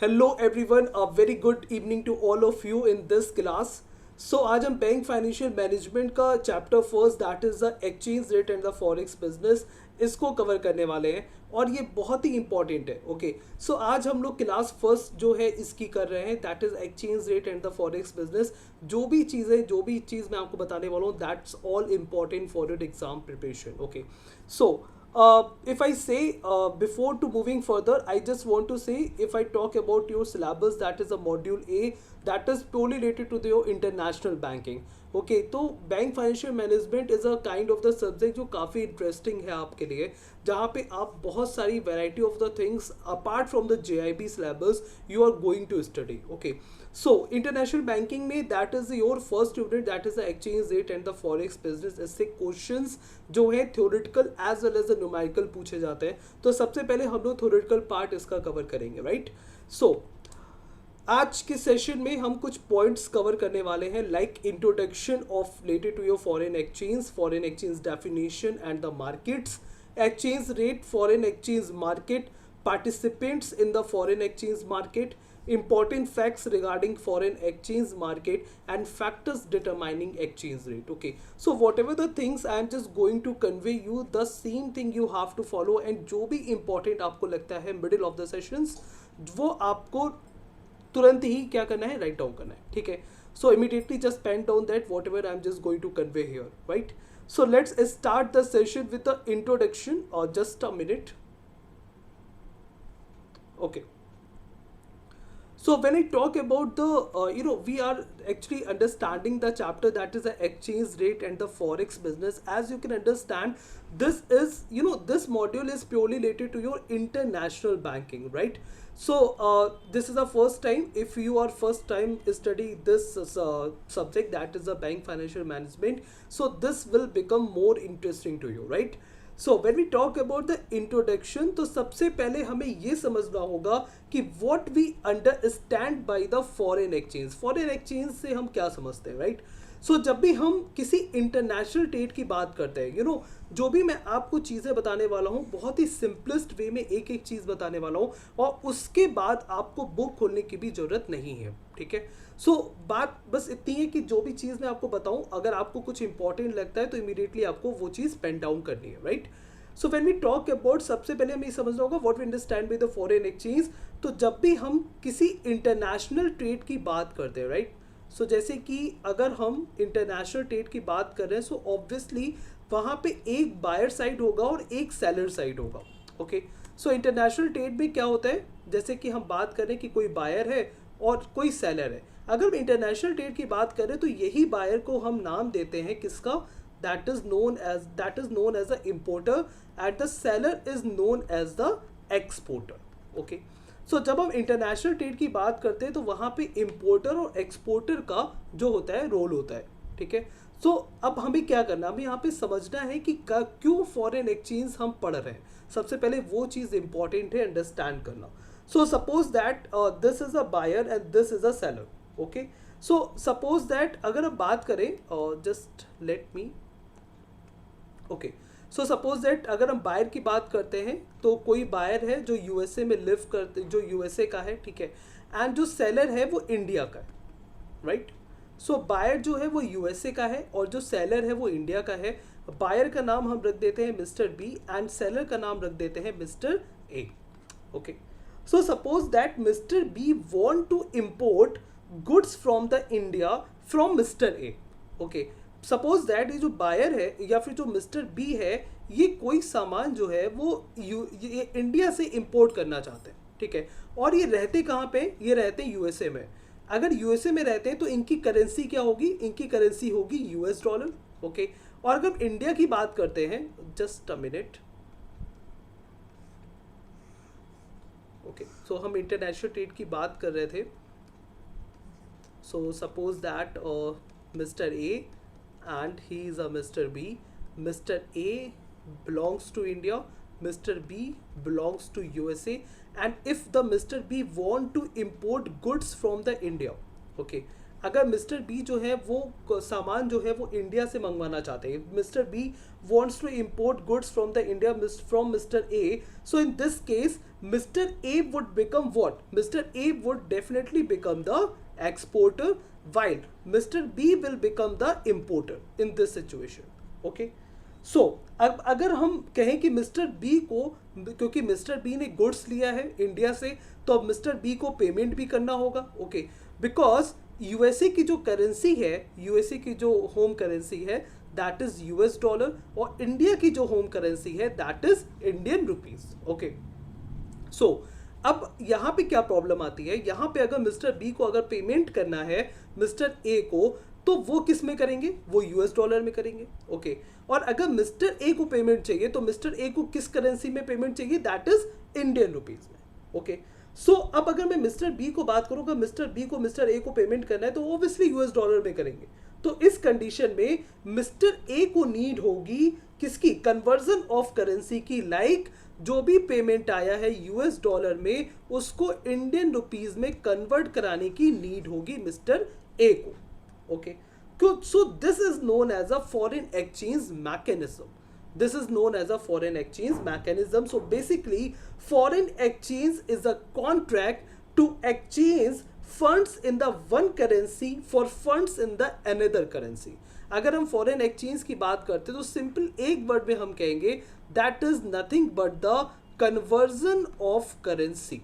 Hello everyone, a very good evening to all of you in this class. So आज हम bank financial management का chapter first that is the exchange rate and the forex business इसको cover करने वाले हैं और ये बहुत ही इंपॉर्टेंट है। ओके, सो आज हम लोग क्लास फर्स्ट जो है इसकी कर रहे हैं that is exchange rate and the forex business. जो भी चीज़ मैं आपको बताने वाला हूँ that's all important for your exam preparation. Okay, so if I say before to moving further, I just want to say if I talk about your syllabus, that is a module A that is purely related to your international banking. Okay, तो bank financial management is a kind of the subject जो काफ़ी interesting है आपके लिए, जहाँ पे आप बहुत सारी variety of the things apart from the JIB syllabus you are going to study. Okay, so international banking में that is your first unit that is the exchange rate and the forex business. इससे questions जो है theoretical as well as the numerical पूछे जाते हैं। तो सबसे पहले हम लोग थ्योरेटिकल पार्ट इसका कवर करेंगे, राइट। सो आज के सेशन में हम कुछ पॉइंट्स कवर करने वाले हैं like introduction of related to your foreign exchange definition and the markets, exchange rate, foreign exchange market, participants in the foreign exchange market, important facts regarding foreign exchange market and factors determining exchange rate. Okay, so whatever the things I am just going to convey you, the same thing you have to follow, and जो भी important आपको लगता है middle of the sessions वो आपको तुरंत ही क्या करना है, राइट डाउन करना है, ठीक है। So immediately just pen down that whatever I am just going to convey here, right. So let's start the session with the introduction or just a minute. Okay. So when I talk about the, we are actually understanding the chapter that is the exchange rate and the forex business. As you can understand, this is, this module is purely related to your international banking, right? So this is the first time, if you are first time study this subject that is the bank financial management, so this will become more interesting to you, right? So when we talk about the introduction, तो सबसे पहले हमें ये समझना होगा कि what we understand by the foreign exchange से हम क्या समझते हैं, राइट। सो जब भी हम किसी इंटरनेशनल ट्रेड की बात करते हैं, जो भी मैं आपको चीज़ें बताने वाला हूँ बहुत ही सिंपलेस्ट वे में एक एक चीज़ बताने वाला हूँ और उसके बाद आपको बुक खोलने की भी ज़रूरत नहीं है, ठीक है। सो बात बस इतनी है कि जो भी चीज़ मैं आपको बताऊं अगर आपको कुछ इंपॉर्टेंट लगता है तो इमीडिएटली आपको वो चीज़ पेन डाउन करनी है, right. So when we talk about, सबसे पहले हमें समझना होगा what we understand by the foreign exchange. तो जब भी हम किसी इंटरनेशनल ट्रेड की बात करते हैं, राइट, सो जैसे कि अगर हम इंटरनेशनल ट्रेड की बात कर रहे हैं सो ऑब्वियसली वहाँ पे एक बायर साइड होगा और एक सेलर साइड होगा। ओके, सो इंटरनेशनल ट्रेड में क्या होता है, जैसे कि हम बात करें कि कोई बायर है और कोई सेलर है। अगर हम इंटरनेशनल ट्रेड की बात करें तो यही बायर को हम नाम देते हैं किसका, that is known as the importer and the seller is known as the exporter. Okay, so जब हम इंटरनेशनल ट्रेड की बात करते हैं तो वहाँ पे इम्पोर्टर और एक्सपोर्टर का जो होता है रोल होता है, ठीक है। सो अब हमें क्या करना, हमें यहाँ पे समझना है कि क्यों फॉरेन एक्सचेंज हम पढ़ रहे हैं। सबसे पहले वो चीज़ इंपॉर्टेंट है अंडरस्टैंड करना। So suppose that this is a buyer and this is a seller. Okay, so suppose that अगर हम बात करें just let me, okay, so suppose that अगर हम बायर की बात करते हैं तो कोई बायर है जो यूएसए में लिव करते, जो यूएसए का है, ठीक है, एंड जो सेलर है वो इंडिया का है, राइट। सो बायर जो है वो यूएसए का है और जो सेलर है वो इंडिया का है। बायर का नाम हम रख देते हैं मिस्टर बी एंड सेलर का नाम रख देते हैं mister A. Okay, so suppose that Mr. B want to import goods from the India from Mr. A. Okay, suppose that ये जो बायर है या फिर जो मिस्टर बी है ये कोई सामान जो है वो ये इंडिया से इंपोर्ट करना चाहते हैं, ठीक है। और ये रहते कहाँ पे, ये रहते हैं यूएसए में। अगर यूएसए में रहते हैं तो इनकी करेंसी क्या होगी, इनकी करेंसी होगी यूएस डॉलर। ओके, और अगर हम इंडिया की बात करते हैं, just a minute, okay, so हम इंटरनेशनल ट्रेड की बात कर रहे थे। So suppose that mister A and he is a mister B, mister A belongs to India, mister B belongs to USA, and if the mister B want to import goods from the India, okay, अगर mister B जो है वो सामान जो है वो India से मंगवाना चाहते हैं, mister B wants to import goods from the India from Mr. A. So in this case, Mr. A would become what? Mr. A would definitely become the exporter, while Mr. B will become the importer in this situation. Okay. सो अब अगर हम कहें कि mister B को, क्योंकि mister B ने goods लिया है इंडिया से, तो अब मिस्टर बी को पेमेंट भी करना होगा. ओके, बिकॉज यूएसए की जो करेंसी है, यूएसए की जो होम करेंसी है दैट इज यूएस डॉलर, और इंडिया की जो होम करेंसी है that is Indian rupees. Okay, so अब यहाँ पे क्या प्रॉब्लम आती है, यहाँ पे अगर मिस्टर बी को अगर पेमेंट करना है मिस्टर ए को, तो वो किस में करेंगे, वो यूएस डॉलर में करेंगे. ओके, और अगर मिस्टर ए को पेमेंट चाहिए तो मिस्टर ए को किस करेंसी में पेमेंट चाहिए, दैट इज इंडियन रुपीज में. ओके, सो अब अगर मैं मिस्टर बी को बात करूँ, अगर मिस्टर बी को मिस्टर ए को पेमेंट करना है तो ऑब्वियसली यूएस डॉलर में करेंगे. तो इस कंडीशन में मिस्टर ए को नीड होगी किसकी, कन्वर्जन ऑफ करेंसी की. लाइक जो भी पेमेंट आया है यूएस डॉलर में उसको इंडियन रुपीज में कन्वर्ट कराने की नीड होगी मिस्टर ए को. Okay, so this is known as a foreign exchange mechanism. This is known as a foreign exchange mechanism. So basically foreign exchange is a contract to exchange funds in the one currency for funds in the another currency. अगर हम foreign exchange की बात करते हैं तो simple एक word में हम कहेंगे that is nothing but the conversion of currency.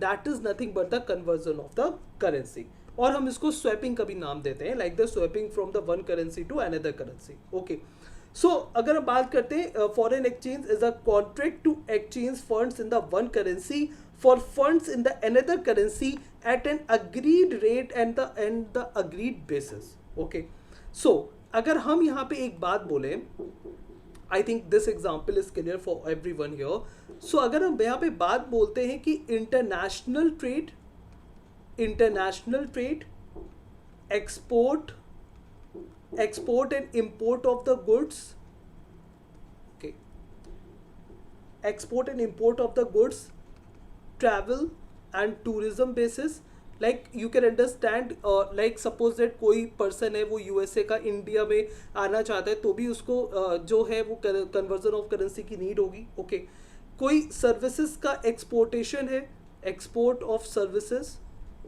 That is nothing but the conversion of the currency. और हम इसको स्वैपिंग का भी नाम देते हैं, like the swapping from the one currency to another currency. Okay, so अगर हम बात करते हैं foreign exchange is a contract to exchange funds in the one currency for funds in the another currency at an agreed rate and the agreed basis. Okay, so अगर हम यहाँ पे एक बात बोले, I think this example is clear for everyone here. So अगर हम यहाँ पे बात बोलते हैं कि international trade, export and import of the goods, okay, export and import of the goods, travel and tourism basis. Like you can understand, like suppose that कोई person है वो यूएसए का इंडिया में आना चाहता है तो भी उसको जो है वो कन्वर्जन ऑफ करेंसी की नीड होगी. ओके, कोई सर्विसेज का एक्सपोर्टेशन है, एक्सपोर्ट ऑफ सर्विसेज.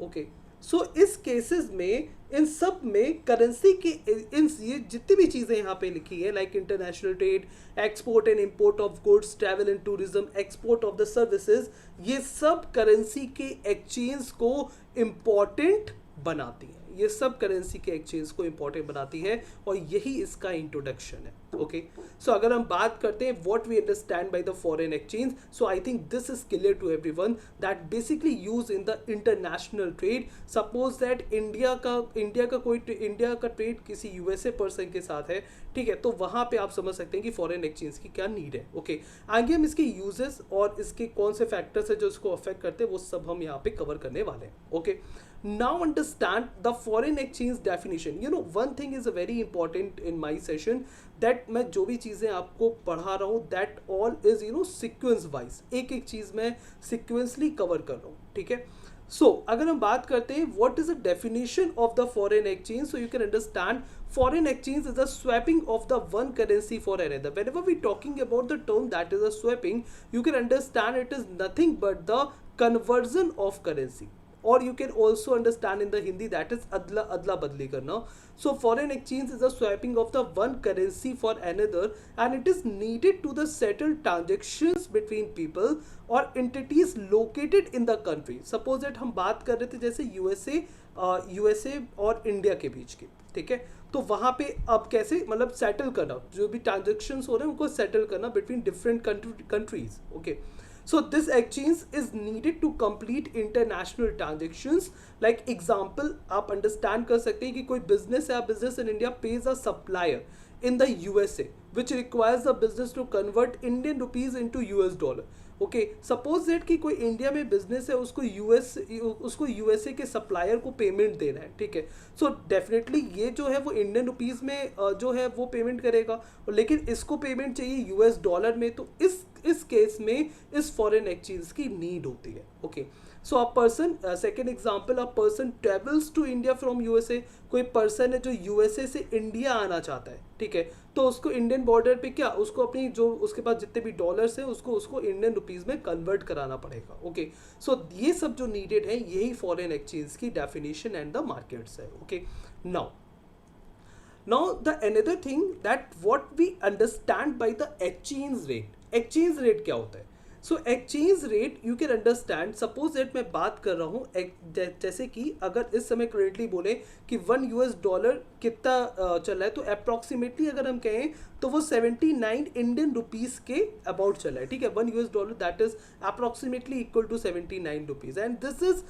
ओके, सो इस केसेस में इन सब में करेंसी की इन ये जितनी भी चीज़ें यहाँ पे लिखी है, like international trade, export and import of goods, travel and tourism, export of the services, ये सब करेंसी के एक्सचेंज को इम्पॉर्टेंट बनाती है. ये सब करेंसी के एक्सचेंज को इंपॉर्टेंट बनाती है और यही इसका इंट्रोडक्शन है. ओके, सो अगर हम बात करते हैं what we understand by the foreign exchange, so I think this is clear to everyone that basically use in the international trade. Suppose that India का ट्रेड किसी यूएसए पर्सन के साथ है, ठीक है, तो वहां पे आप समझ सकते हैं कि फॉरेन एक्सचेंज की क्या नीड है. ओके, आगे हम इसके यूजेस और इसके कौन से फैक्टर्स है जो इसको अफेक्ट करते हैं वो सब हम यहाँ पे कवर करने वाले हैं. Okay, now understand the foreign exchange definition. You know, one thing is very important in my session that मैं जो भी चीज़ें आपको पढ़ा रहा हूँ that all is sequence wise, एक एक चीज़ मैं sequentially cover कर रहा हूँ. ठीक है, so अगर हम बात करते हैं what is the definition of the foreign exchange, so you can understand foreign exchange is the swapping of the one currency for another. Whenever we talking about the term that is a swapping, you can understand it is nothing but the conversion of currency. और you can also understand in the Hindi that is अदला बदली करना. So foreign exchange is the swapping of the one currency for another and it is needed to the settle transactions between people और entities located in the country. Suppose that हम बात कर रहे थे जैसे यूएसए और इंडिया के बीच की, ठीक है, तो वहाँ पे अब कैसे मतलब सेटल करना, जो भी ट्रांजेक्शन्स हो रहे हैं उनको सेटल करना between different countries. Okay, so this exchange is needed to complete international transactions. like example आप understand कर सकते हैं कि कोई business है, business in India pays a supplier in the USA which requires the business to convert Indian rupees into US dollar. Okay, suppose that कि कोई India में बिजनेस है, उसको यूएसए के सप्लायर को पेमेंट देना है, ठीक है, सो डेफिनेटली ये जो है वो इंडियन रुपीज़ में जो है वो पेमेंट करेगा, लेकिन इसको पेमेंट चाहिए यूएस डॉलर में, तो इस केस में इस फॉरेन एक्सचेंज की नीड होती है. Okay, so a person, second example, a person travels to India from USA, कोई पर्सन है जो यूएसए से इंडिया आना चाहता है, ठीक है, तो उसको इंडियन बॉर्डर पे क्या, उसको अपनी जो उसके पास जितने भी डॉलर्स हैं उसको उसको इंडियन रुपीज में कन्वर्ट कराना पड़ेगा, ओके। सो ये सब जो नीडेड है यही फॉरेन एक्सचेंज की डेफिनेशन एंड द मार्केट्स है, okay. Now the another thing that what we understand by the exchange rate क्या होता है? So exchange rate you can understand, suppose that मैं बात कर रहा हूँ जैसे कि अगर इस समय करेंटली बोले कि $1 कितना चल रहा है, तो अप्रॉक्सीमेटली अगर हम कहें तो वो 79 इंडियन रुपीज़ के अबाउट चल रहा है, ठीक है। $1 that is approximately equal to 79 rupees, and this is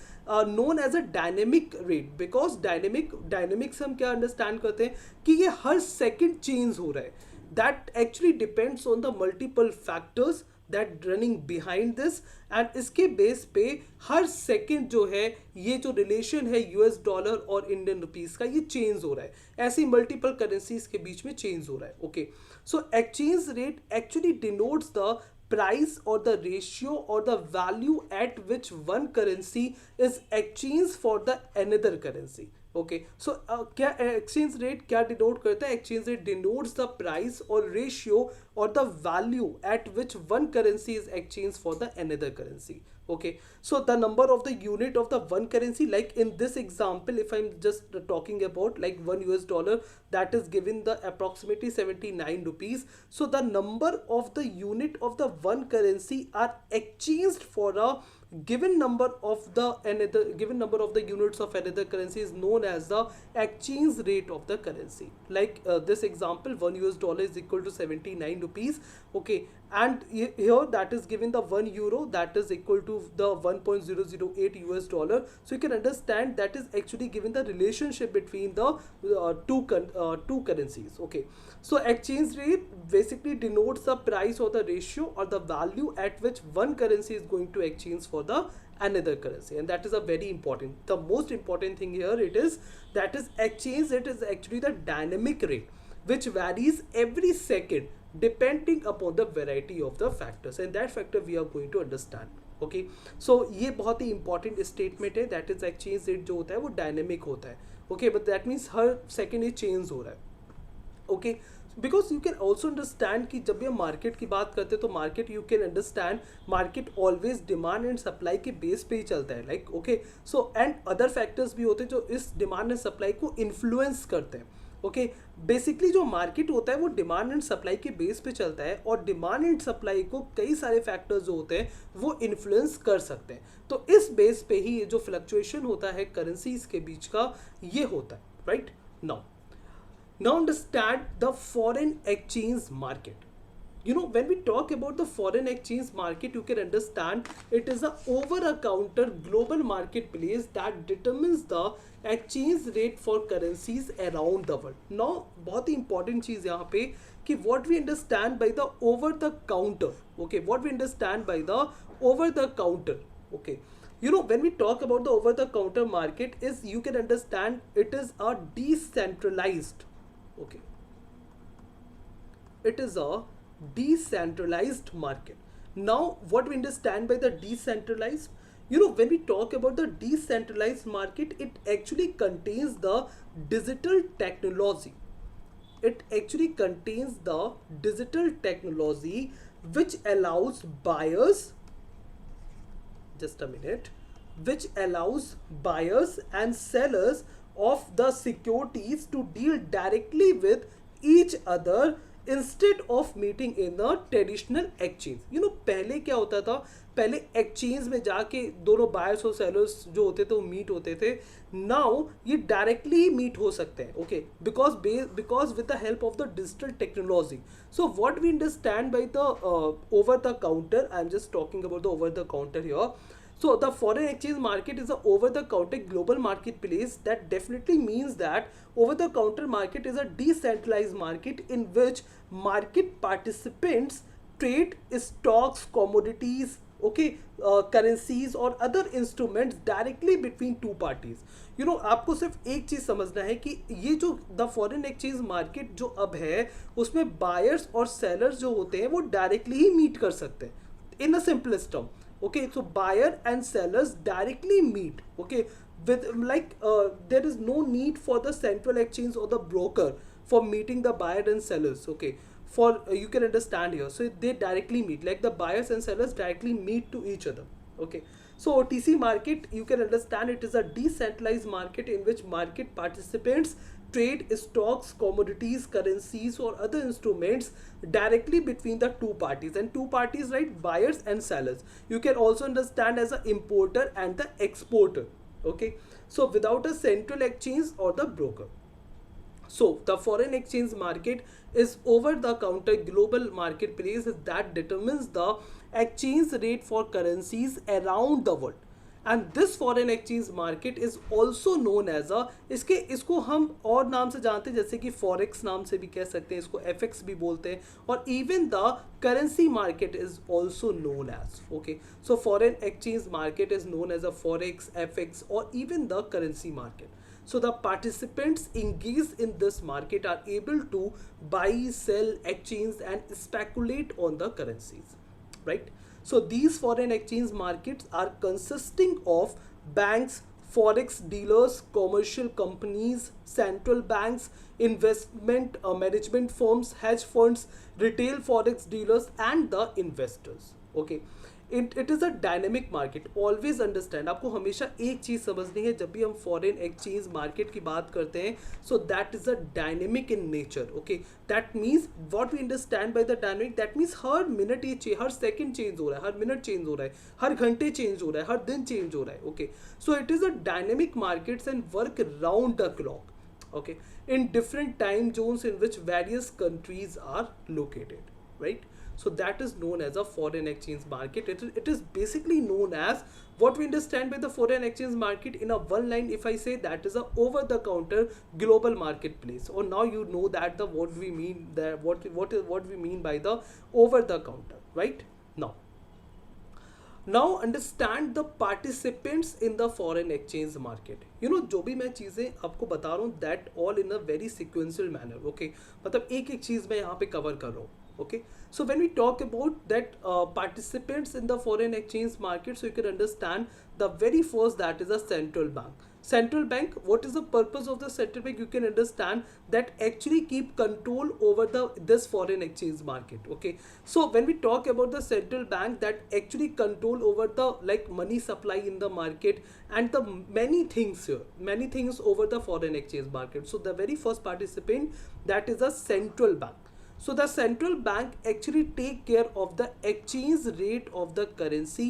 known as a dynamic rate, because dynamics हम क्या अंडरस्टैंड करते हैं कि ये हर सेकेंड चेंज हो रहा है, that actually depends on the multiple factors that running behind this, and इसके बेस पे हर सेकंड जो है ये जो रिलेशन है यूएस डॉलर और इंडियन रुपीस का ये चेंज हो रहा है, ऐसी मल्टीपल करेंसीज के बीच में चेंज हो रहा है, okay. So exchange rate actually denotes the price or the ratio or the value at which one currency is exchanged for the another currency, okay. So क्या एक्सचेंज रेट क्या denote करता है? Exchange rate denotes the price और ratio और the value at which one currency is exchange for the another currency, okay, so the number of the unit of the one currency, like in this example if I'm just talking about like $1 that is given the approximately 79 rupees, so the number of the unit of the one currency are exchanged for a given number of the units of another currency is known as the exchange rate of the currency, like this example $1 is equal to 79 rupees, okay, and here that is given the €1 that is equal to the 1.008 US dollar, so you can understand that is actually given the relationship between the two currencies, okay. So exchange rate basically denotes the price or the ratio or the value at which one currency is going to exchange for the another currency, and that is a very important, the most important thing here it is that is exchange rate is actually the dynamic rate which varies every second depending upon the variety of the factors, and that factor we are going to understand, okay. So ये बहुत ही important statement है, that is exchange rate जो होता है वो dynamic होता है, okay, but that means her second ये change हो रहा है, okay. Because you can also understand कि जब ये मार्केट की बात करते हैं तो market you can understand market always demand and supply के बेस पे ही चलता है, like okay. So and other factors भी होते हैं जो इस डिमांड एंड सप्लाई को इन्फ्लुएंस करते हैं, ओके। बेसिकली जो मार्केट होता है वो डिमांड एंड सप्लाई के बेस पे चलता है, और डिमांड एंड सप्लाई को कई सारे फैक्टर्स जो होते हैं वो इन्फ्लुएंस कर सकते हैं, तो इस बेस पे ही ये जो फ्लक्चुएशन होता है करेंसीज के बीच का ये होता है, right. Now understand the foreign exchange market. You know, when we talk about the foreign exchange market, you can understand it is a over-the-counter global marketplace that determines the exchange rate for currencies around the world. Now, बहुत ही important चीज़ यहाँ पे कि what we understand by the over-the-counter, okay, what we understand by the over-the-counter, okay. You know, when we talk about the over-the-counter market is, you can understand it is a decentralized, okay, it is a decentralized market. Now what we understand by the decentralized, you know, when we talk about the decentralized market, it actually contains the digital technology, it actually contains the digital technology which allows buyers, just a minute, which allows buyers and sellers of the securities to deal directly with each other instead of meeting in a traditional exchange. You know, पहले क्या होता था, पहले exchange में जाके दोनों buyers और sellers जो होते थे वो मीट होते थे, नाउ ये डायरेक्टली मीट हो सकते हैं, okay, because with the help of the digital technology. So what we understand by the over the counter, I am just talking about the over the counter here. So the foreign exchange market is a over-the-counter global marketplace. That definitely means that over-the-counter market is a decentralized market in which market participants trade stocks, commodities, okay, currencies or other instruments directly between two parties. You know, आपको सिर्फ एक चीज़ समझना है कि ये जो the foreign exchange market जो अब है उसमें बायर्स और सेलर्स जो होते हैं वो डायरेक्टली ही मीट कर सकते हैं, in a simplest term. Okay, so buyer and sellers directly meet. Okay, with there is no need for the central exchange or the broker for meeting the buyer and sellers. Okay, for you can understand here, so they directly meet, like the buyers and sellers directly meet to each other. Okay, so OTC market, you can understand, it is a decentralized market in which market participants trade stocks, commodities, currencies, or other instruments directly between the two parties. And two parties, right? Buyers and sellers. You can also understand as an importer and the exporter. Okay, so without a central exchange or the broker. So the foreign exchange market is over the counter global marketplace that determines the exchange rate for currencies around the world. And this foreign exchange market is also known as a, इसके इसको हम और नाम से जानते हैं, जैसे कि फॉरेक्स नाम से भी कह सकते हैं, इसको एफएक्स भी बोलते हैं, और even the currency market is also known as. Okay, so foreign exchange market is known as a forex, FX, और even the currency market. So the participants engaged in this market are able to buy, sell, exchange and speculate on the currencies, right? So these foreign exchange markets are consisting of banks, forex dealers, commercial companies, central banks, investment management firms, hedge funds, retail forex dealers and the investors. Okay, it is a dynamic market. Always understand, आपको हमेशा एक चीज़ समझनी है जब भी हम foreign exchange market की बात करते हैं. So that is a dynamic in nature. Okay, that means what we understand by the dynamic, that means हर मिनट ये हर सेकंड चेंज हो रहा है, हर मिनट चेंज हो रहा है, हर घंटे चेंज हो रहा है, हर दिन चेंज हो रहा है. Okay, so it is a dynamic markets and work round the clock. Okay, in different time zones in which various countries are located, right? So that is known as a foreign exchange market. It is basically known as, what we understand by the foreign exchange market in a one line, if I say, that is a over the counter global marketplace. Or now you know that the what we mean, that what we mean by the over the counter, right? Now understand the participants in the foreign exchange market. You know, जो भी मैं चीज़ें आपको बता रहा हूँ, that all in a very sequential manner. Okay, मतलब एक एक चीज़ मैं यहाँ पे कवर कर रहा हूँ. Okay, so when we talk about that participants in the foreign exchange market, so you can understand the very first, that is a central bank. Central bank, what is the purpose of the central bank? You can understand that actually keep control over this foreign exchange market. Okay, so when we talk about the central bank, that actually control over the like money supply in the market and the many things here, many things over the foreign exchange market. So the very first participant, that is a central bank. So the central bank actually take care of the exchange rate of the currency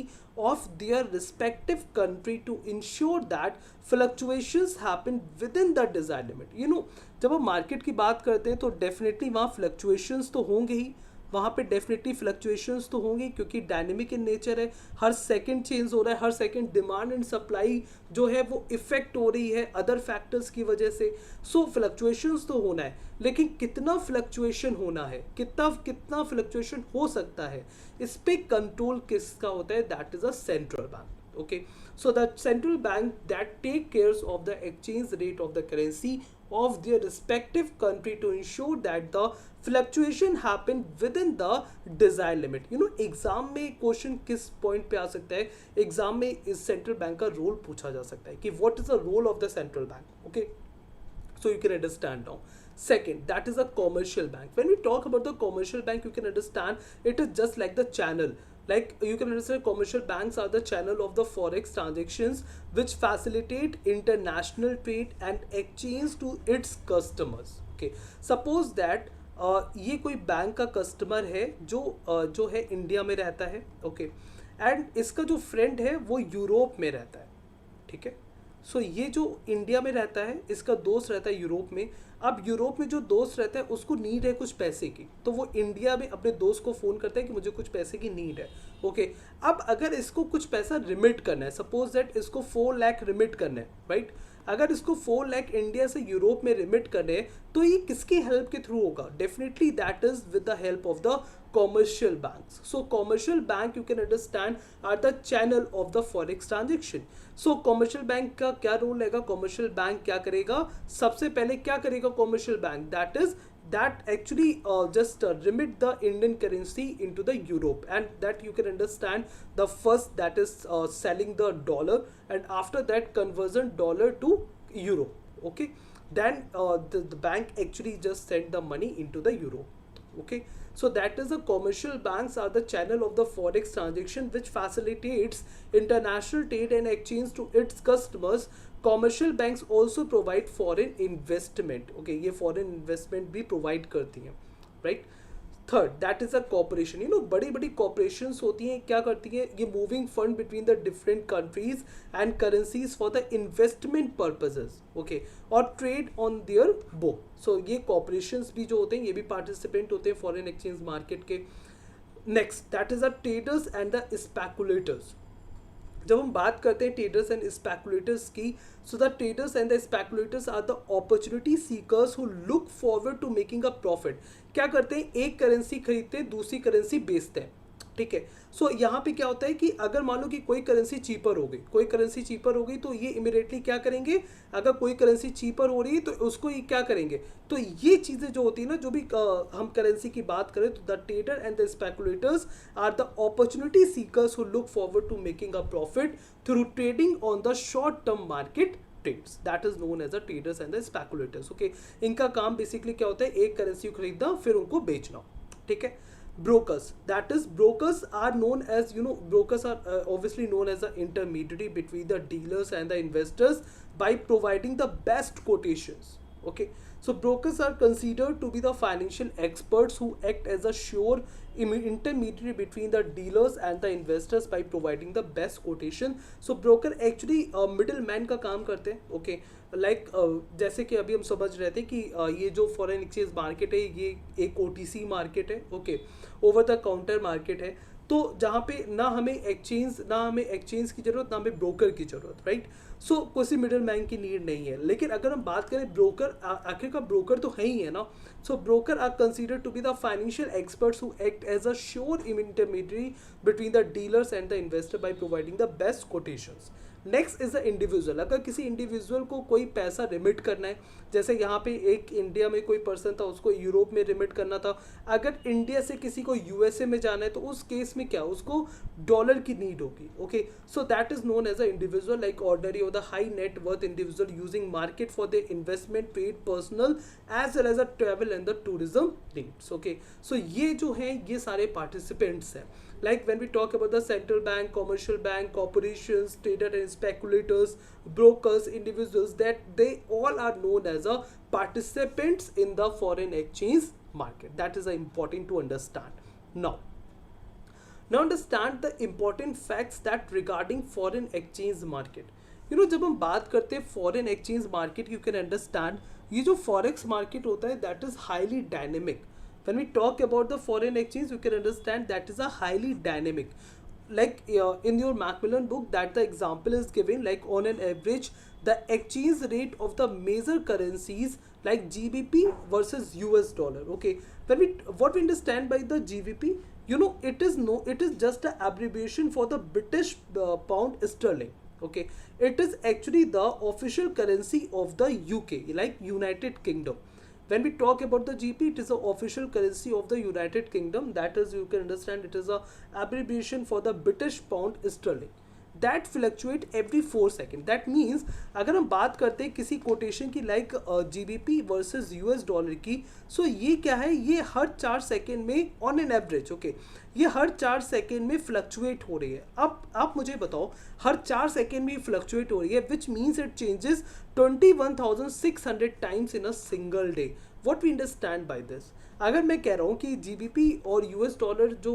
of their respective country to ensure that fluctuations happen within the desired limit. You know, जब हम market की बात करते हैं तो definitely वहाँ fluctuations तो होंगे ही, वहाँ पे डेफिनेटली फ्लक्चुएशंस तो होंगे, क्योंकि डायनेमिक इन नेचर है, हर सेकंड चेंज हो रहा है, हर सेकंड डिमांड एंड सप्लाई जो है वो इफेक्ट हो रही है अदर फैक्टर्स की वजह से. सो फ्लक्चुएशंस तो होना है, लेकिन कितना फ्लक्चुएशन होना है, कितना कितना फ्लक्चुएशन हो सकता है, इस पे कंट्रोल किसका होता है? That is a central bank. Okay, so the central bank that take cares of the exchange rate of the currency of their respective country to ensure that the fluctuation happen within the desired limit. You know, exam में question किस point पे आ सकता है, exam में इस central bank का role पूछा जा सकता है कि what is the role of the central bank. Okay, so you can understand now. Second, that is a commercial bank. When we talk about the commercial bank, you can understand it is just like the channel. Like you can understand, commercial banks are the channel of the forex transactions which facilitate international trade and exchange to its customers. Okay, suppose that ये कोई bank का customer है जो है India में रहता है. Okay, and इसका जो फ्रेंड है वो यूरोप में रहता है. ठीक है, सो ये जो इंडिया में रहता है, इसका दोस्त रहता है यूरोप में. अब यूरोप में जो दोस्त रहता है उसको नीड है कुछ पैसे की, तो वो इंडिया में अपने दोस्त को फ़ोन करता है कि मुझे कुछ पैसे की नीड है. ओके, अब अगर इसको कुछ पैसा रिमिट करना है, सपोज दैट इसको 4 लाख रिमिट करना है, राइट? अगर इसको 4 लाख इंडिया से यूरोप में रिमिट करने हैं, तो ये किसकी हेल्प के थ्रू होगा? Definitely that is with the help of the commercial banks. So commercial bank, you can understand, are the channel of the forex transaction. So commercial bank का क्या रोल रहेगा? commercial bank क्या करेगा? सबसे पहले क्या करेगा commercial bank? That is that actually just remit the Indian currency into the Europe, and that you can understand the first that is selling the dollar, and after that conversion dollar to euro. Okay, then the bank actually just sent the money into the euro. Okay, so that is the commercial banks are the channel of the forex transaction which facilitates international trade and exchange to its customers. Commercial banks also provide foreign investment. Okay, ये foreign investment भी provide करती हैं, right? Third that is a corporation. बड़ी बड़ी corporations होती हैं, क्या करती हैं ये, moving fund between the different countries and currencies for the investment purposes. Okay, और trade on their book. So ये कॉपरेशंस भी जो होते हैं ये भी पार्टिसिपेंट होते हैं फॉरेन एक्सचेंज मार्केट के. Next that is the traders and the speculators. जब हम बात करते हैं ट्रेडर्स एंड स्पेकुलेटर्स की, so the traders and the speculators are the opportunity seekers who look forward to making a profit. क्या करते हैं, एक करेंसी खरीदते हैं, दूसरी करेंसी बेचते हैं. ठीक है, सो यहाँ पे क्या होता है कि अगर मान लो कि कोई करेंसी चीपर हो गई, कोई करेंसी चीपर हो गई, तो ये इमीडिएटली क्या करेंगे, अगर कोई करेंसी चीपर हो रही है तो उसको ये क्या करेंगे, तो ये चीज़ें जो होती है ना, जो भी हम करेंसी की बात करें, तो the trader and the speculators are the opportunity seekers who look forward to making a profit through trading on the short term market trades. That is known as the traders and the speculators. Okay, इनका काम basically क्या होता है, एक currency खरीदना फिर उनको बेचना. ठीक है. Brokers, that is brokers are known as, brokers are obviously known as the intermediary between the dealers and the investors by providing the best quotations. Okay, so brokers are considered to be the financial experts who act as a sure intermediary between the dealers and the investors by providing the best quotation. So broker actually middleman का काम करते हैं. Okay, like जैसे कि अभी हम समझ रहे थे कि ये जो फॉरेन एक्सचेंज मार्केट है ये एक OTC मार्केट है. Okay, over the counter market है, तो जहाँ पे ना हमें एक्सचेंज की ज़रूरत, ना हमें ब्रोकर की ज़रूरत, राइट. सो किसी मिडिल मैन की नीड नहीं है. लेकिन अगर हम बात करें ब्रोकर, आखिर का ब्रोकर तो है ही है ना. So broker are considered to be the financial experts who act as a sure intermediary between the dealers and the investor by providing the best quotations. Next is the individual. अगर किसी individual को कोई पैसा remit करना है, जैसे यहाँ पे एक इंडिया में कोई पर्सन था, उसको यूरोप में रिमिट करना था, अगर इंडिया से किसी को USA में जाना है, तो उस केस में क्या, उसको डॉलर की नीड होगी. Okay, so that is known as a individual, like ordinary और the high net worth individual using market for the investment, trade, personal as well as a travel and the tourism needs. Okay, so ये जो हैं ये सारे participants हैं. Like when we talk about the central bank, commercial bank, corporations, trader and speculators, brokers, individuals, that they all are known as a participants in the foreign exchange market. That is important to understand. Now understand the important facts that regarding foreign exchange market. जब हम बात करते हैं foreign exchange market, you can understand ये जो forex market होता है that is highly dynamic. When we talk about the foreign exchange, you can understand that is a highly dynamic. Like in your Macmillan book, that the example is given, like on an average, the exchange rate of the major currencies like GBP versus US dollar. Okay, what we understand by the GBP, it is just an abbreviation for the British pound sterling. Okay, it is actually the official currency of the UK, like United Kingdom. When we talk about the GP, it is the official currency of the United Kingdom. That is, you can understand, it is a abbreviation for the British pound sterling. That fluctuate every 4 seconds. That means अगर हम बात करते हैं किसी quotation की, like GBP versus US dollar की, सो ये क्या है, ये हर 4 सेकेंड में ऑन एन एवरेज, ओके, ये हर 4 सेकेंड में फ्लक्चुएट हो रही है. अब आप मुझे बताओ, हर 4 सेकेंड में फ्लक्चुएट हो रही है, which means it changes 21,600 times in a single day. What we understand by this, अगर मैं कह रहा हूँ कि GBP और US डॉलर जो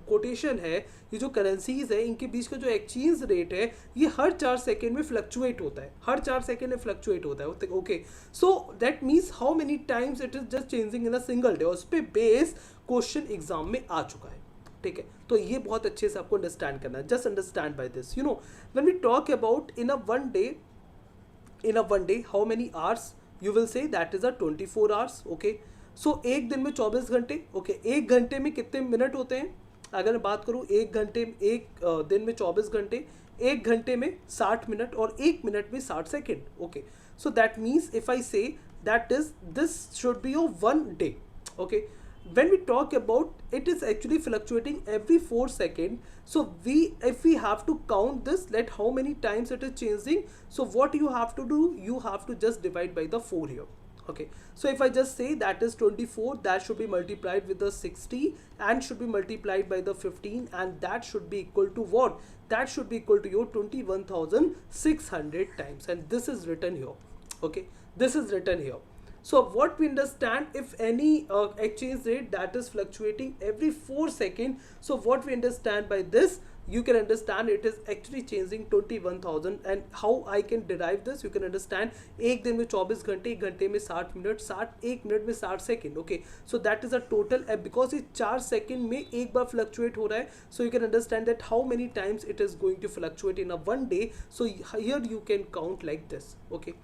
कोटेशन है, ये जो करेंसीज है, इनके बीच का जो एक्सचेंज रेट है, ये हर 4 सेकेंड में फ्लक्चुएट होता है, हर 4 सेकेंड में फ्लक्चुएट होता है. Okay, so that means how many times it is just changing in a single day. और उस पर बेस क्वेश्चन एग्जाम में आ चुका है. ठीक है, तो ये बहुत अच्छे से आपको अंडरस्टैंड करना है. Just understand by this. When we talk about in a one day how many hours, you will say that is a 24 hours. Okay, so एक दिन में 24 घंटे. ओके, एक घंटे में कितने मिनट होते हैं, अगर मैं बात करूँ, एक दिन में 24 घंटे, एक घंटे में 60 मिनट और एक मिनट में 60 second. Okay, so that means if I say that is this should be your one day. Okay, when we talk about it is actually fluctuating every 4 seconds. So if we have to count this, let how many times it is changing. So what you have to do, you have to just divide by the 4 here. Okay, so if I just say that is 24, that should be multiplied with the 60 and should be multiplied by the 15, and that should be equal to what? That should be equal to your 21,600 times, and this is written here. Okay, this is written here. So what we understand, if any exchange rate that is fluctuating every 4 seconds, so what we understand by this, you can understand it is actually changing 21,000. And how I can derive this, you can understand एक दिन में 24 घंटे, एक घंटे में 60 minute, 60 एक minute में 60 second. Okay, so that is a total, because ये 4 सेकेंड में एक बार फ्लक्चुएट हो रहा है. So you can understand that how many times it is going to fluctuate in a one day. So here you can count like this. Okay,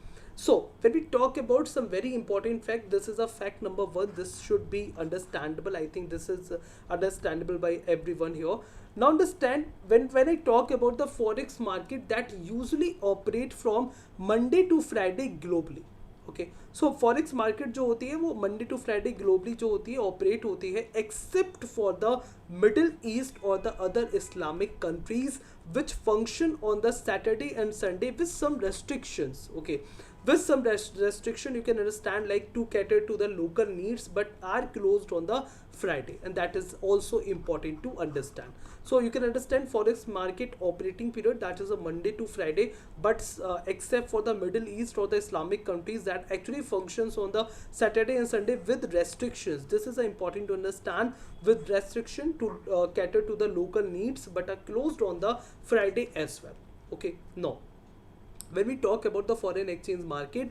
so when we talk about some very important fact, this is a fact number 1. This should be understandable. I think this is understandable by everyone here. Now understand, when I talk about the forex market that usually operate from Monday to Friday globally. Okay, so forex market जो होती है वो Monday to Friday globally जो होती है operate होती है, except for the Middle East और the other Islamic countries which function on the Saturday and Sunday with some restrictions. Okay, with some restriction, you can understand, like to cater to the local needs, but are closed on the Friday, and that is also important to understand. So you can understand forex market operating period, that is a Monday to Friday, but except for the Middle East or the Islamic countries that actually functions on the Saturday and Sunday with restrictions. This is important to understand, with restriction to cater to the local needs, but are closed on the Friday as well. Okay, no. When we talk about the foreign exchange market,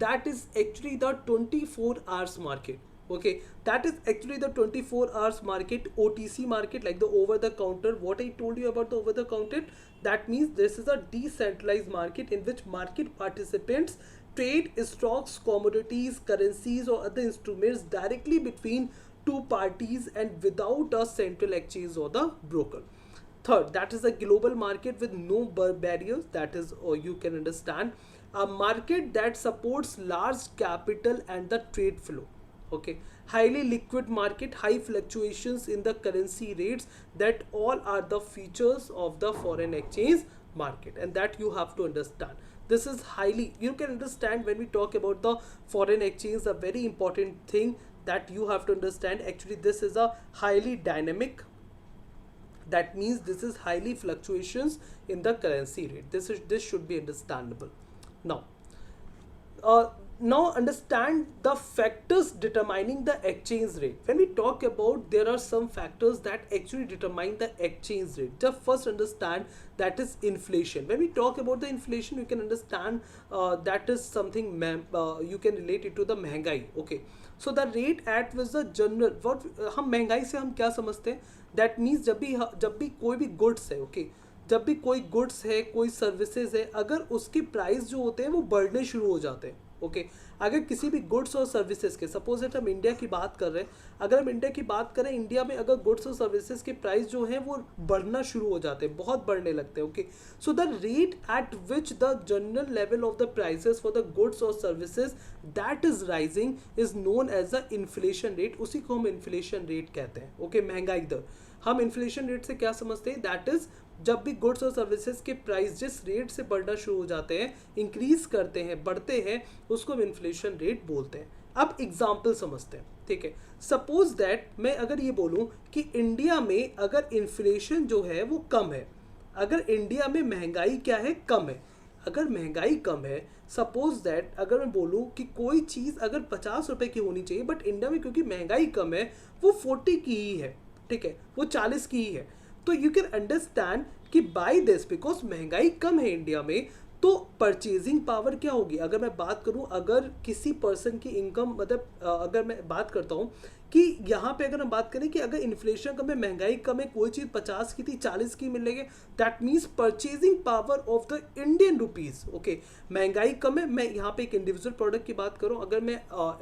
that is actually the 24 hours market. Okay, that is actually the 24 hours market, OTC market, like the over the counter. What I told you about the over the counter, that means this is a decentralized market in which market participants trade stocks, commodities, currencies or other instruments directly between two parties and without a central exchange or the broker. Third, that is a global market with no barriers. That is, or you can understand, a market that supports large capital and the trade flow. Okay, highly liquid market, high fluctuations in the currency rates, that all are the features of the foreign exchange market, and that you have to understand. This is highly, you can understand, when we talk about the foreign exchange, a very important thing that you have to understand, actually this is a highly dynamic. That means this is highly fluctuations in the currency rate. This should be understandable. Now understand the factors determining the exchange rate. When we talk about, there are some factors that actually determine the exchange rate. Just first understand, that is inflation. When we talk about the inflation, you can understand that is something you can relate it to the महंगाई. Okay, so the rate at which the general, what हम महंगाई से हम क्या समझते हैं, that means जब भी कोई भी गुड्स है, ओके, जब भी कोई गुड्स है, कोई सर्विसेज है, अगर उसके प्राइस जो होते हैं वो बढ़ने शुरू हो जाते हैं. ओके, अगर किसी भी गुड्स और सर्विसेज के, सपोज दैट हम इंडिया की बात कर रहे हैं, अगर हम इंडिया की बात करें, इंडिया में अगर गुड्स और सर्विसेज के प्राइस जो हैं वो बढ़ना शुरू हो जाते हैं, बहुत बढ़ने लगते हैं. Okay, so the rate at which the general level of the prices for the goods और services that is rising is known as the inflation rate. उसी को हम इन्फ्लेशन रेट कहते हैं. ओके, महंगाई दर. हम इन्फ्लेशन रेट से क्या समझते हैं, दैट इज जब भी गुड्स और सर्विसेज के प्राइस जिस रेट से बढ़ना शुरू हो जाते हैं, इंक्रीज करते हैं, बढ़ते हैं, उसको हम इन्फ्लेशन रेट बोलते हैं. अब एग्जाम्पल समझते हैं. ठीक है, सपोज दैट मैं अगर ये बोलूं कि इंडिया में अगर इन्फ्लेशन जो है वो कम है, अगर इंडिया में महंगाई क्या है, कम है, अगर महंगाई कम है, सपोज दैट अगर मैं बोलूं कि कोई चीज़ अगर 50 रुपए की होनी चाहिए, बट इंडिया में क्योंकि महंगाई कम है वो 40 की ही है, ठीक है, वो 40 की ही है, तो यू कैन अंडरस्टैंड कि बाय दिस, बिकॉज महंगाई कम है इंडिया में, तो परचेजिंग पावर क्या होगी, अगर मैं बात करूं, अगर किसी पर्सन की इनकम, मतलब अगर मैं बात करता हूं कि यहाँ पे अगर हम बात करें कि अगर इन्फ्लेशन कम है, महंगाई कम है, कोई चीज़ 50 की थी 40 की मिलेगी, that means purchasing power of the Indian rupees. Okay, महंगाई कम है, मैं यहाँ पे एक इंडिविजुअल प्रोडक्ट की बात कर रहा हूँ, अगर मैं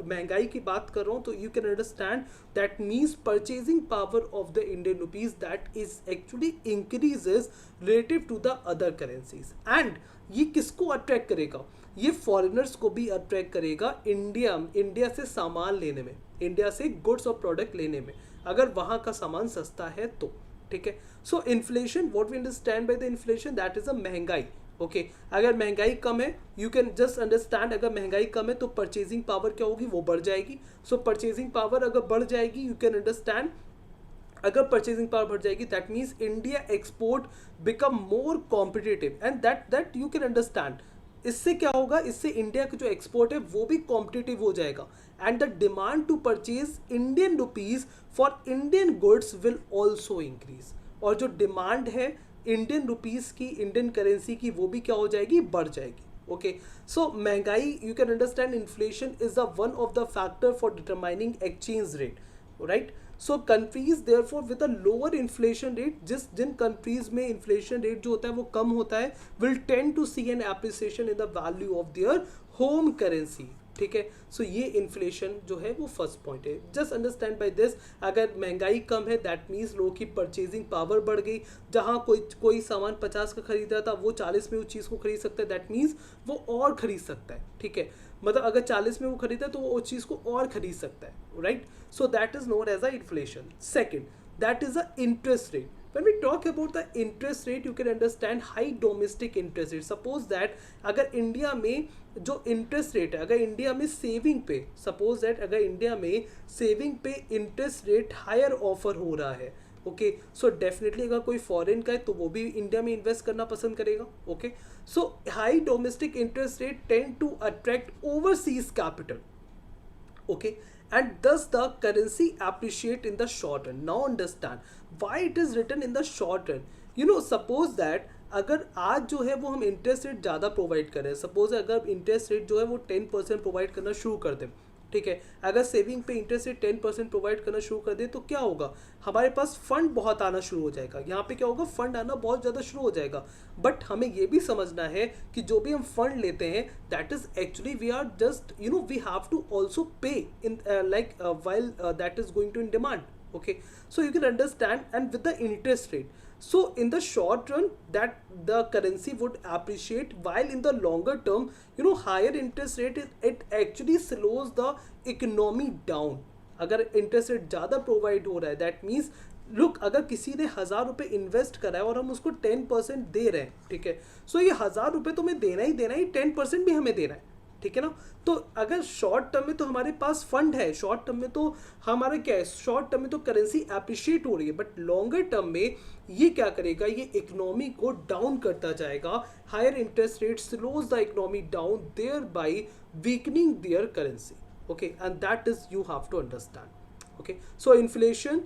महंगाई की बात कर रहा हूँ, तो you can understand that means purchasing power of the Indian rupees that is actually increases relative to the other currencies. And ये किसको अट्रैक्ट करेगा, ये फॉरेनर्स को भी अट्रैक्ट करेगा इंडिया से सामान लेने में, इंडिया से गुड्स और प्रोडक्ट लेने में, अगर वहाँ का सामान सस्ता है तो। ठीक है, so inflation, what we understand by the inflation, that is a महंगाई। ओके, अगर महंगाई कम है, यू कैन जस्ट अंडरस्टैंड, अगर महंगाई कम है तो परचेजिंग पावर क्या होगी, वो बढ़ जाएगी। सो परचेजिंग पावर अगर बढ़ जाएगी, यू कैन अंडरस्टैंड, अगर परचेजिंग पावर बढ़ जाएगी, that means India export become more competitive, and that you can understand. इससे क्या होगा, इससे इंडिया का जो एक्सपोर्ट है वो भी कॉम्पिटिटिव हो जाएगा, and the demand to purchase Indian rupees for Indian goods will also increase. और जो डिमांड है इंडियन रुपीज की, इंडियन करेंसी की, वो भी क्या हो जाएगी, बढ़ जाएगी। ओके, सो महंगाई, you can understand, inflation is the one of the factor for determining exchange rate, right. So countries therefor with a lower inflation rate, जिन कंट्रीज में इन्फ्लेशन रेट जो होता है वो कम होता है, will tend to see an appreciation in the value of their home currency. ठीक है, सो ये इन्फ्लेशन जो है वो फर्स्ट पॉइंट है। जस्ट अंडरस्टैंड बाय दिस, अगर महंगाई कम है दैट मीन्स लोगों की परचेजिंग पावर बढ़ गई, जहाँ कोई सामान 50 का खरीदा था वो 40 में उस चीज़ को खरीद सकता है, दैट मीन्स वो और खरीद सकता है। ठीक है, मतलब अगर 40 में वो खरीदा है तो वो उस चीज़ को और खरीद सकता है, right. So that is known as a inflation. Second, that is a interest rate. When we talk about the interest rate, you can understand high domestic interest rate. Suppose that अगर इंडिया में जो interest rate है, अगर India में saving पे, suppose that अगर India में saving पे इंटरेस्ट रेट हायर ऑफर हो रहा है, ओके, सो डेफिनेटली अगर कोई फॉरेन का है तो वो भी इंडिया में इन्वेस्ट करना पसंद करेगा। Okay, so high domestic interest rate tend to attract overseas capital, okay, and thus the currency appreciate in the short run. Now understand why it is written in the short run. You know, suppose that अगर आज जो है वो हम interest rate ज़्यादा provide करें, suppose अगर interest rate जो है वो 10% प्रोवाइड करना शुरू कर दें, ठीक है, अगर सेविंग पे इंटरेस्ट रेट 10% प्रोवाइड करना शुरू कर दे, तो क्या होगा, हमारे पास फंड बहुत आना शुरू हो जाएगा। यहाँ पे क्या होगा, फंड आना बहुत ज़्यादा शुरू हो जाएगा। बट हमें ये भी समझना है कि जो भी हम फंड लेते हैं, that is actually we are just, you know, we have to also pay in like while that is going to in demand. Okay, so you can understand, and with the interest rate, so in the short run that the currency would appreciate, while in the longer term, you know, higher interest rate it actually slows the economy down. अगर interest rate ज़्यादा provide हो रहा है, that means look, अगर किसी ने 1000 रुपये invest करा है और हम उसको 10% दे रहे हैं, ठीक है, सो ये 1000 रुपये तो हमें देना ही देना है, 10% भी हमें देना है, ठीक है ना। तो अगर शॉर्ट टर्म में तो हमारे पास फंड है, शॉर्ट टर्म में तो हमारा क्या है, शॉर्ट टर्म में तो करेंसी एप्रिशिएट हो रही है, बट लॉन्गर टर्म में ये क्या करेगा, ये इकोनॉमी को डाउन करता जाएगा। Higher interest rate slows the economy down, thereby weakening their currency. Okay, and that is you have to understand. Okay, so inflation,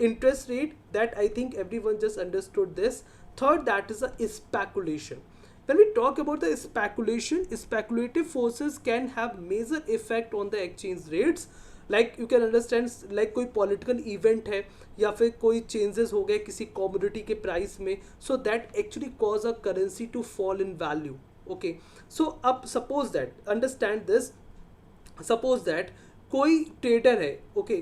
interest rate, that I think everyone just understood this. Third, that is a speculation. When we talk about the speculation, speculative forces can have major effect on the exchange rates. Like you can understand, like कोई political event है या फिर कोई changes हो गए किसी commodity के price में, so that actually cause a currency to fall in value. Okay, so अब suppose that, understand this, suppose that कोई trader है, okay,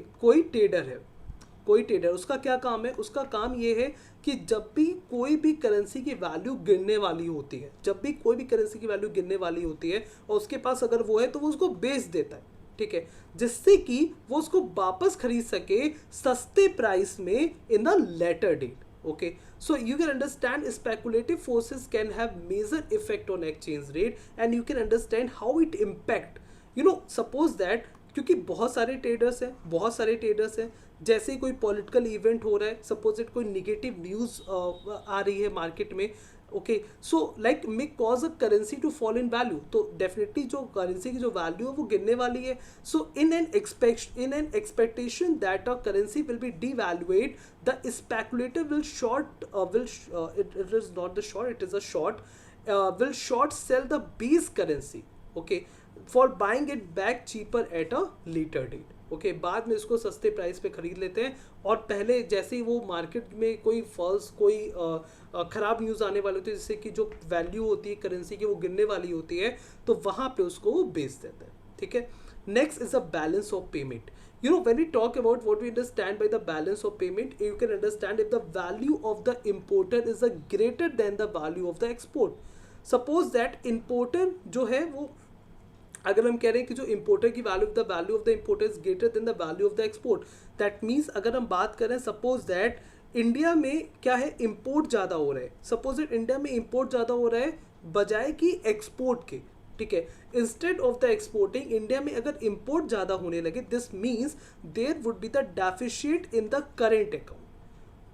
कोई ट्रेडर, उसका क्या काम है, उसका काम ये है कि जब भी कोई भी करेंसी की वैल्यू गिरने वाली होती है, जब भी कोई भी करेंसी की वैल्यू गिरने वाली होती है और उसके पास अगर वो है तो वो उसको बेच देता है, ठीक है, जिससे कि वो उसको वापस खरीद सके सस्ते प्राइस में in the later date. Okay, so you can understand speculative forces can have major effect on exchange rate, and you can understand how it impact, you know, suppose that, क्योंकि बहुत सारे ट्रेडर्स हैं, जैसे ही कोई political event हो रहा है, suppose it कोई निगेटिव न्यूज़ आ रही है मार्केट में, okay, so like may cause a currency to fall in value, तो डेफिनेटली जो करेंसी की जो वैल्यू है वो गिरने वाली है। So in an expectation that a currency will be devaluate, the speculator will short, it is not the short, it is a short, will short sell the base currency, okay, for buying it back cheaper at a later date. Okay बाद में इसको सस्ते price पे खरीद लेते हैं, और पहले जैसे ही वो मार्केट में कोई फॉल्स कोई ख़राब न्यूज़ आने वाली होती है, जिससे कि जो वैल्यू होती है करेंसी की वो गिरने वाली होती है, तो वहाँ पे उसको वो बेच देते हैं, ठीक है. Next is a balance of payment. You know, when we talk about what we understand by the balance of payment, you can understand if the value of the importer is a greater than the value of the export. Suppose that importer जो है वो, अगर हम कह रहे हैं कि जो इम्पोर्टर की value of the importer is greater than the value of the export, that means अगर हम बात करें सपोज दैट इंडिया में क्या है, इम्पोर्ट ज़्यादा हो रहा है, सपोज दैट इंडिया में इम्पोर्ट ज़्यादा हो रहा है बजाय कि एक्सपोर्ट के, ठीक है. Instead of the exporting, India में अगर इम्पोर्ट ज़्यादा होने लगे, this means there would be the deficit in the current account.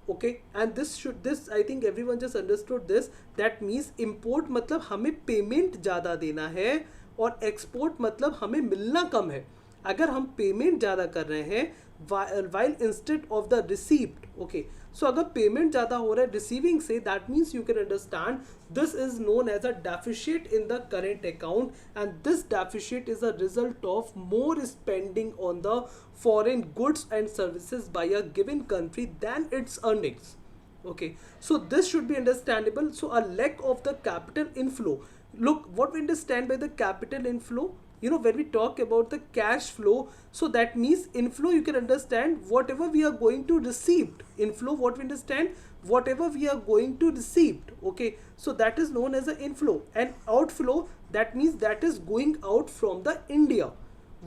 Okay, and this I think everyone just understood this. That means import मतलब हमें पेमेंट ज़्यादा देना है, और एक्सपोर्ट मतलब हमें मिलना कम है. अगर हम पेमेंट ज़्यादा कर रहे हैं while instead of the receipt, okay, so अगर पेमेंट ज़्यादा हो रहा है रिसीविंग से, that means you can understand this is known as a deficit in the current account, and this deficit is a result of more spending on the foreign goods and services by a given country than its earnings. Okay, so this should be understandable. So a lack of the capital inflow. Look, what we understand by the capital inflow, you know, when we talk about the cash flow, so that means inflow, you can understand whatever we are going to receive. Inflow, what we understand, whatever we are going to receive. Okay, so that is known as an inflow. And outflow, that means that is going out from the India.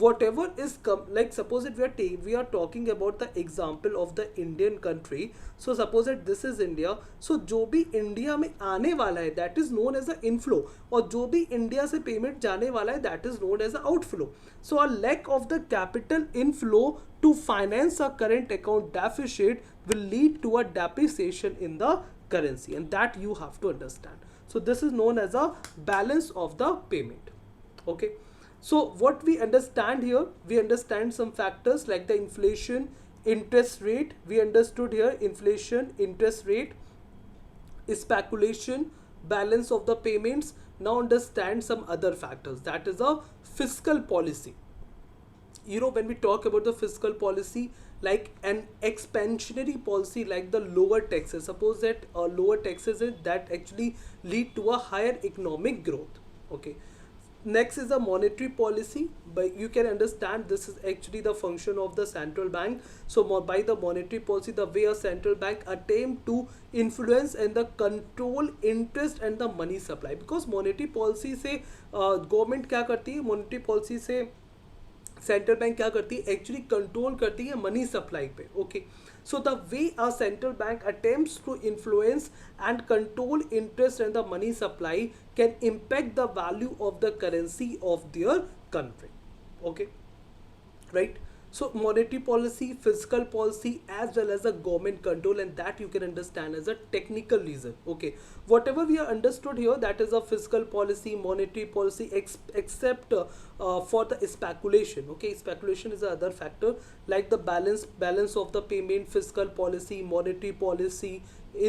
Whatever is like suppose that we are talking about the example of the Indian country. So suppose that this is India. So जो भी India में आने वाला है that is known as a inflow, और जो भी India से पेमेंट जाने वाला है that is known as a outflow. So a lack of the capital inflow to finance a current account deficit will lead to a depreciation in the currency, and that you have to understand. So this is known as a balance of the payment. Okay, so what we understand here, we understand some factors like the inflation, interest rate. We understood here inflation, interest rate, speculation, balance of the payments. Now understand some other factors, that is a fiscal policy. You know, when we talk about the fiscal policy, like an expansionary policy like the lower taxes, suppose that lower taxes that actually lead to a higher economic growth. Okay, next is the monetary policy, but you can understand this is actually the function of the central bank. So by the monetary policy, the way a central bank attempt to influence and the control interest and the money supply, because monetary policy से government क्या करती है, monetary policy से central bank क्या करती है, actually control करती है मनी सप्लाई पे. Okay, so the way a central bank attempts to influence and control interest and the money supply can impact the value of the currency of their country. Okay, right? So monetary policy, fiscal policy, as well as the government control, and that you can understand as a technical reason. Okay, whatever we have understood here, that is a fiscal policy, monetary policy, except for the speculation. Okay, speculation is the other factor, like the balance of the payment, fiscal policy, monetary policy,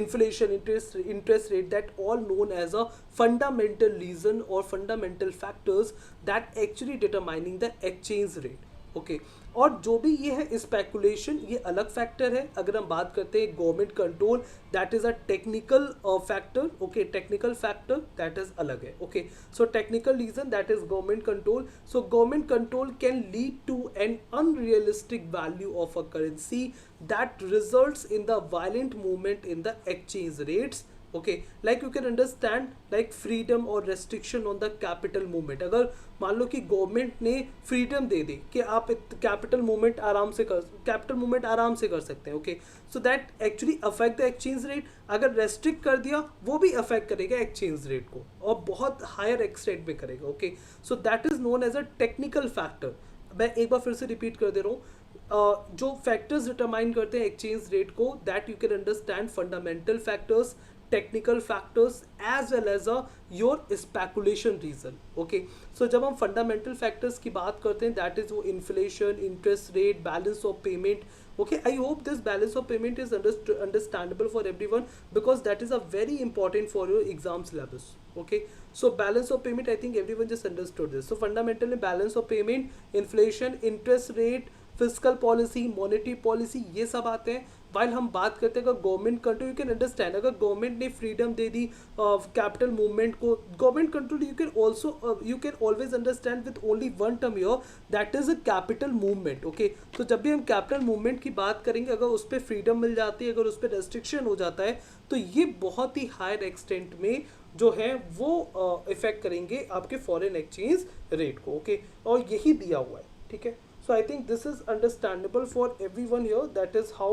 inflation, interest rate, that all known as a fundamental reason or fundamental factors that actually determining the exchange rate. Okay, और जो भी ये है speculation, ये अलग factor है. अगर हम बात करते हैं government control, that is a technical factor. Okay, technical factor that is अलग है. Okay, so technical reason that is government control. So government control can lead to an unrealistic value of a currency that results in the violent movement in the exchange rates. Okay, like you can understand like freedom और restriction on the capital movement. अगर मान लो कि government ने freedom दे दी कि आप capital movement आराम से कर सकते हैं. Okay, so that actually affect the exchange rate. अगर रेस्ट्रिक्ट कर दिया वो भी अफेक्ट करेगा एक्सचेंज रेट को, और बहुत हायर एक्सटेंट में करेगा. Okay, so that is known as a technical factor. मैं एक बार फिर से रिपीट कर दे रहा हूँ, जो फैक्टर्स डिटरमाइन करते हैं एक्सचेंज रेट को, that you can understand fundamental factors, technical factors, as well as your speculation reason. Okay, so जब हम फंडामेंटल फैक्टर्स की बात करते हैं, दैट इज वो inflation, interest rate, balance of payment. Okay, I hope this balance of payment is understandable for everyone, because that is a very important for your exam syllabus. Okay, so balance of payment, I think everyone just understood this. So fundamentally balance of payment, inflation, interest rate, physical policy, monetary policy, ये सब आते हैं. While हम बात करते हैं अगर government control, you can understand अगर गवर्नमेंट ने फ्रीडम दे दी कैपिटल मूवमेंट को, government control, you can also you can always understand with only one term your, that is a capital movement. Okay, तो जब भी हम कैपिटल मूवमेंट की बात करेंगे, अगर उस पर फ्रीडम मिल जाती है, अगर उस पर रेस्ट्रिक्शन हो जाता है, तो ये बहुत ही हायर एक्सटेंट में जो है वो इफेक्ट करेंगे आपके फॉरेन एक्सचेंज रेट को. ओके, और यही दिया हुआ है. ठीक है, so I think this is understandable for everyone here, that is how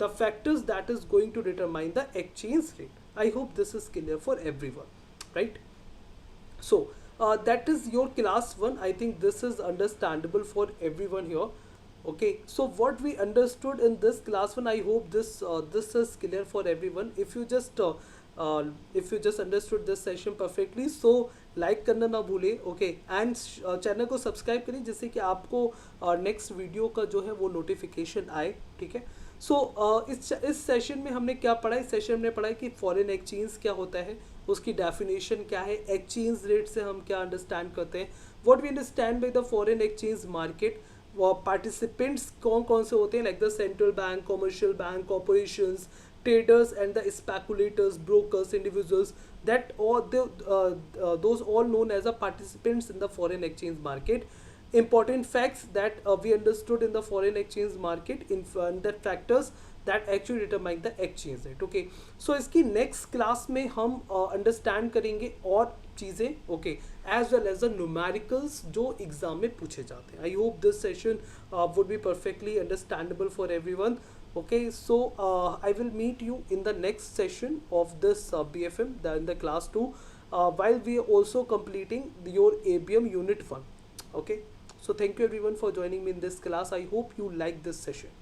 the factors that is going to determine the exchange rate. I hope this is clear for everyone, right? So that is your class 1. I think this is understandable for everyone here. Okay, so what we understood in this class 1, I hope this is clear for everyone. If you just understood this session perfectly, so like करना ना भूले. Okay, and channel को subscribe करें जिससे कि आपको next video का जो है वो नोटिफिकेशन आए. ठीक है, सो इस सेशन में हमने क्या पढ़ा? इस सेशन में पढ़ा है कि फॉरेन एक्सचेंज क्या होता है, उसकी डेफिनेशन क्या है, एक्सचेंज रेट से हम क्या अंडरस्टैंड करते हैं, what we understand by the foreign exchange market, participants कौन कौन से होते हैं, like the central bank, commercial bank, corporations, traders and the speculators, brokers, individuals, that all those all known as the participants in the foreign exchange market. Important facts that we understood in the foreign exchange market, in that factors that actually determine the exchange rate. Okay, so इसकी next class में हम understand करेंगे और चीज़ें. Okay, as well as the numericals जो exam में पूछे जाते हैं. I hope this session would be perfectly understandable for everyone. Okay, so I will meet you in the next session of this BFM, in the class 2, while we are also completing your ABM unit 1. Okay, so thank you everyone for joining me in this class. I hope you like this session.